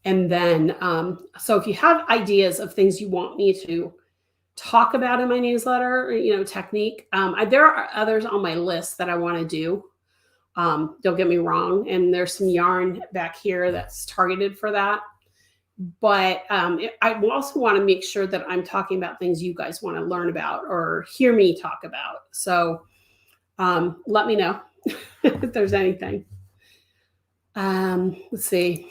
And then, so if you have ideas of things you want me to talk about in my newsletter, technique, there are others on my list that I want to do. Don't get me wrong. And there's some yarn back here that's targeted for that. But I also want to make sure that I'm talking about things you guys want to learn about or hear me talk about. So let me know if there's anything. Let's see.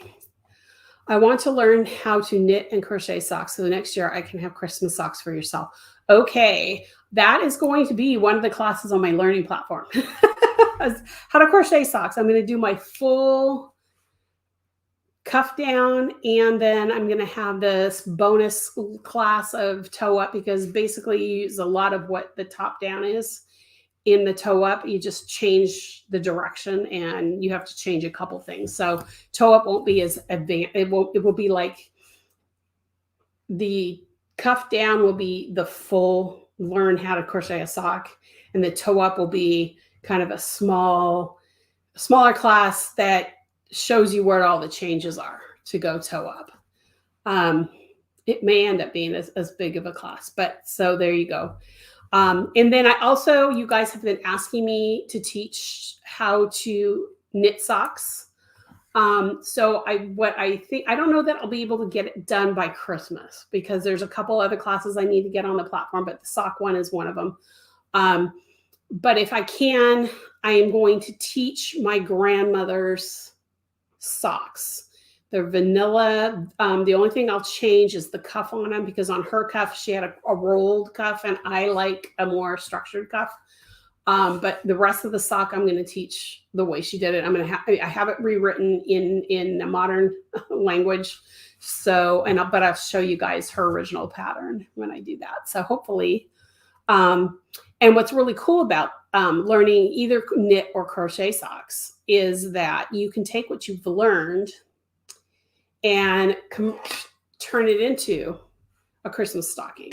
I want to learn how to knit and crochet socks so the next year I can have Christmas socks for yourself. Okay, that is going to be one of the classes on my learning platform. How to crochet socks. I'm going to do my full cuff down, and then I'm going to have this bonus class of toe up, because basically you use a lot of what the top down is in the toe up. You just change the direction and you have to change a couple things. So toe up won't be as advanced. It will be like the cuff down will be the full learn how to crochet a sock, and the toe up will be kind of a smaller class that shows you where all the changes are to go toe up. It may end up being as big of a class, but so there you go. And then you guys have been asking me to teach how to knit socks. So I don't know that I'll be able to get it done by Christmas, because there's a couple other classes I need to get on the platform, but the sock one is one of them. But if I can, I am going to teach my grandmother's socks. They're vanilla. The only thing I'll change is the cuff on them, because on her cuff, she had a rolled cuff, and I like a more structured cuff. But the rest of the sock, I'm going to teach the way she did it. I have it rewritten in a modern language. So, but I'll show you guys her original pattern when I do that. So hopefully, and what's really cool about learning either knit or crochet socks is that you can take what you've learned and turn it into a Christmas stocking.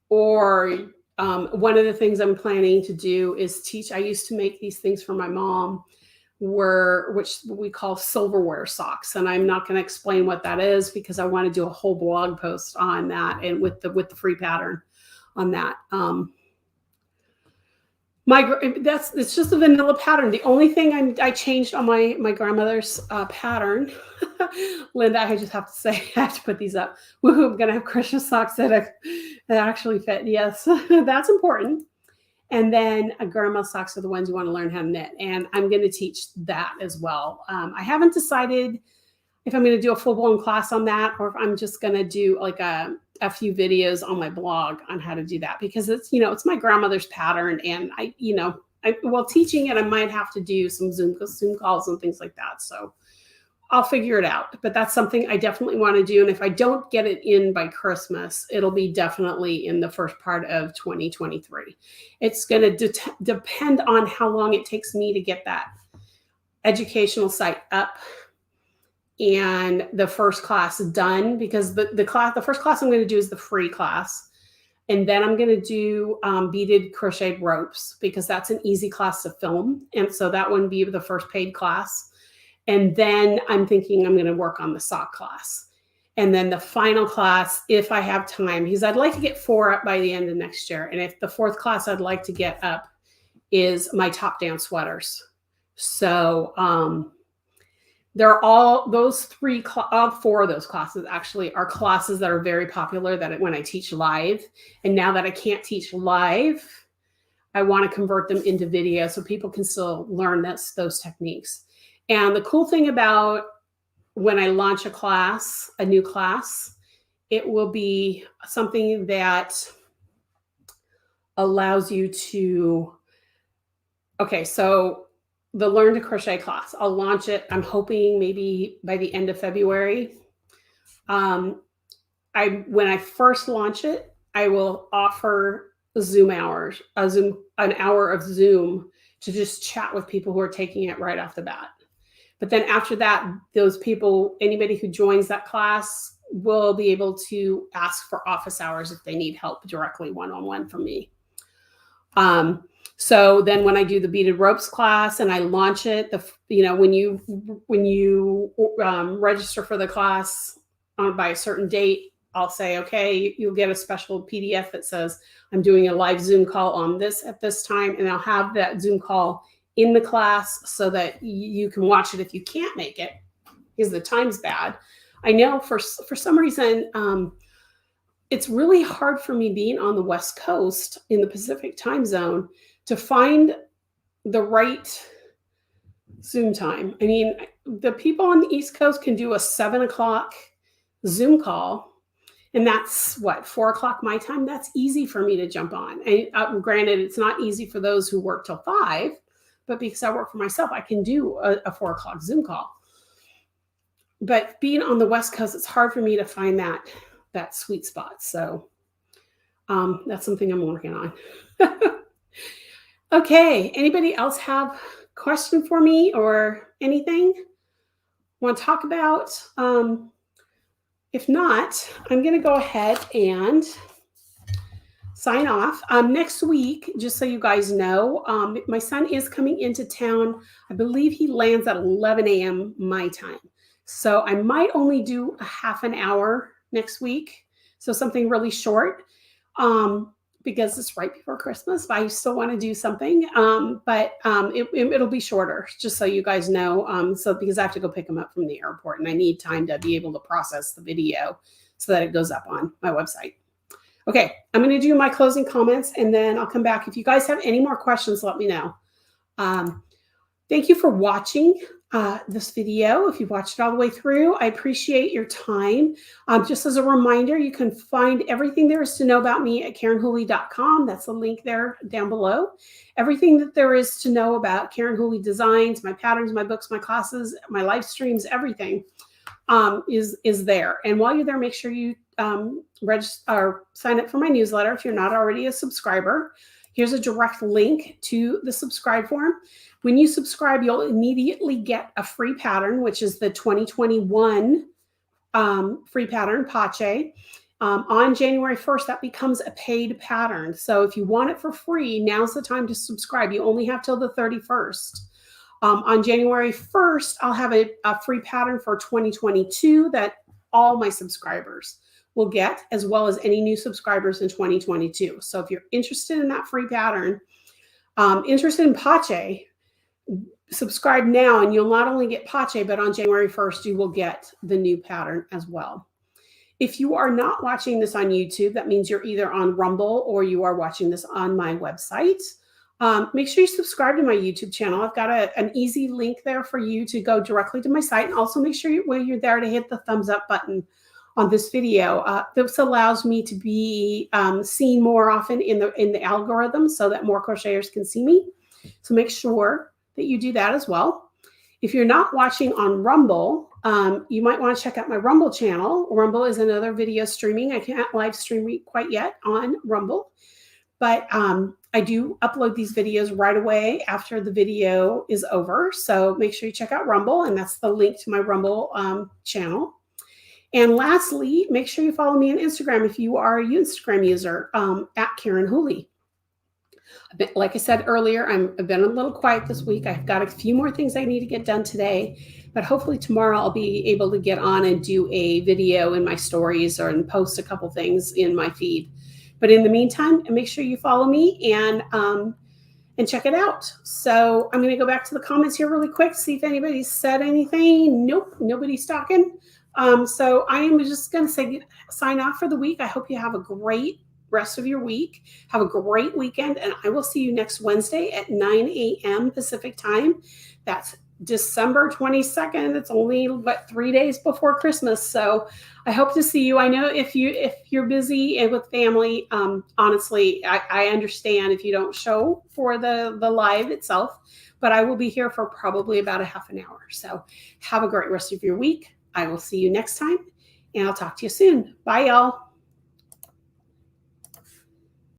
Or one of the things I'm planning to do is teach. I used to make these things for my mom, which we call silverware socks, and I'm not going to explain what that is, because I want to do a whole blog post on that, and with the free pattern on that. It's just a vanilla pattern. The only thing I changed on my grandmother's pattern, Linda, I just have to say, I have to put these up. Woohoo, I'm gonna have Christmas socks that actually fit. Yes, that's important. And then grandma socks are the ones you want to learn how to knit, and I'm going to teach that as well. I haven't decided if I'm going to do a full-blown class on that, or if I'm just going to do like a few videos on my blog on how to do that, because it's my grandmother's pattern, and while teaching it, I might have to do some Zoom calls and things like that. So I'll figure it out, but that's something I definitely want to do. And if I don't get it in by Christmas, it'll be definitely in the first part of 2023. It's going to depend on how long it takes me to get that educational site up and the first class done, because the first class I'm going to do is the free class. And then I'm going to do beaded crocheted ropes, because that's an easy class to film. And so that wouldn't be the first paid class. And then I'm thinking I'm going to work on the sock class. And then the final class, if I have time, because I'd like to get 4 up by the end of next year. And if the 4th class I'd like to get up is my top down sweaters. So they're all those all 4 of those classes actually are classes that are very popular when I teach live. And now that I can't teach live, I want to convert them into video so people can still learn those techniques. And the cool thing about when I launch a new class, it will be something that allows you to, okay, so the Learn to Crochet class, I'll launch it, I'm hoping maybe by the end of February. When I first launch it, I will offer Zoom hours, an hour of Zoom to just chat with people who are taking it right off the bat. But then after that, those people, anybody who joins that class will be able to ask for office hours if they need help directly one-on-one from me. So then when I do the beaded ropes class and I launch it, when you register for the class by a certain date, I'll say, okay, you'll get a special PDF that says I'm doing a live Zoom call on this at this time. And I'll have that Zoom call in the class so that you can watch it if you can't make it, because the time's bad. I know for some reason, it's really hard for me being on the West Coast in the Pacific time zone to find the right Zoom time. I mean, the people on the East Coast can do a 7 o'clock Zoom call, and that's what, 4 o'clock my time. That's easy for me to jump on. And granted, it's not easy for those who work till 5, but because I work for myself, I can do a 4 o'clock Zoom call. But being on the West Coast, it's hard for me to find that sweet spot. So that's something I'm working on. Okay, anybody else have a question for me or anything want to talk about? If not, I'm going to go ahead and sign off. Next week, just so you guys know, my son is coming into town. I believe he lands at 11 a.m. my time. So I might only do a half an hour next week. So something really short, because it's right before Christmas, but I still want to do something. But it'll be shorter, just so you guys know. Because I have to go pick him up from the airport and I need time to be able to process the video so that it goes up on my website. Okay, I'm going to do my closing comments and then I'll come back. If you guys have any more questions, let me know. Thank you for watching this video. If you've watched it all the way through, I appreciate your time. Just as a reminder, you can find everything there is to know about me at KarenWhooley.com. That's the link there down below. Everything that there is to know about Karen Whooley Designs, my patterns, my books, my classes, my live streams, everything is there. And while you're there, make sure you register or sign up for my newsletter if you're not already a subscriber. Here's a direct link to the subscribe form. When you subscribe, you'll immediately get a free pattern, which is the 2021 free pattern, Pache. On January 1st, that becomes a paid pattern. So if you want it for free, now's the time to subscribe. You only have till the 31st. On January 1st, I'll have a free pattern for 2022 that all my subscribers will get, as well as any new subscribers in 2022. So if you're interested in that free pattern, interested in Pache, subscribe now and you'll not only get Pache, but on January 1st, you will get the new pattern as well. If you are not watching this on YouTube, that means you're either on Rumble or you are watching this on my website. Make sure you subscribe to my YouTube channel. I've got an easy link there for you to go directly to my site. And also make sure when you're there to hit the thumbs up button on this video. This allows me to be seen more often in the algorithm so that more crocheters can see me. So make sure that you do that as well. If you're not watching on Rumble, you might want to check out my Rumble channel. Rumble is another video streaming. I can't live stream quite yet on Rumble, but I do upload these videos right away after the video is over. So make sure you check out Rumble, and that's the link to my Rumble channel. And lastly, make sure you follow me on Instagram if you are an Instagram user, at Karen Whooley. Like I said earlier, I've been a little quiet this week. I've got a few more things I need to get done today, but hopefully tomorrow I'll be able to get on and do a video in my stories or and post a couple things in my feed. But in the meantime, make sure you follow me and check it out. So I'm going to go back to the comments here really quick, see if anybody said anything. Nope, nobody's talking. So I am just going to sign off for the week. I hope you have a great rest of your week. Have a great weekend, and I will see you next Wednesday at 9 a.m. Pacific time. That's December 22nd. It's only 3 days before Christmas, so I hope to see you. I know if you're busy and with family, honestly, I understand if you don't show for the live itself, but I will be here for probably about a half an hour. So have a great rest of your week. I will see you next time, and I'll talk to you soon. Bye, y'all.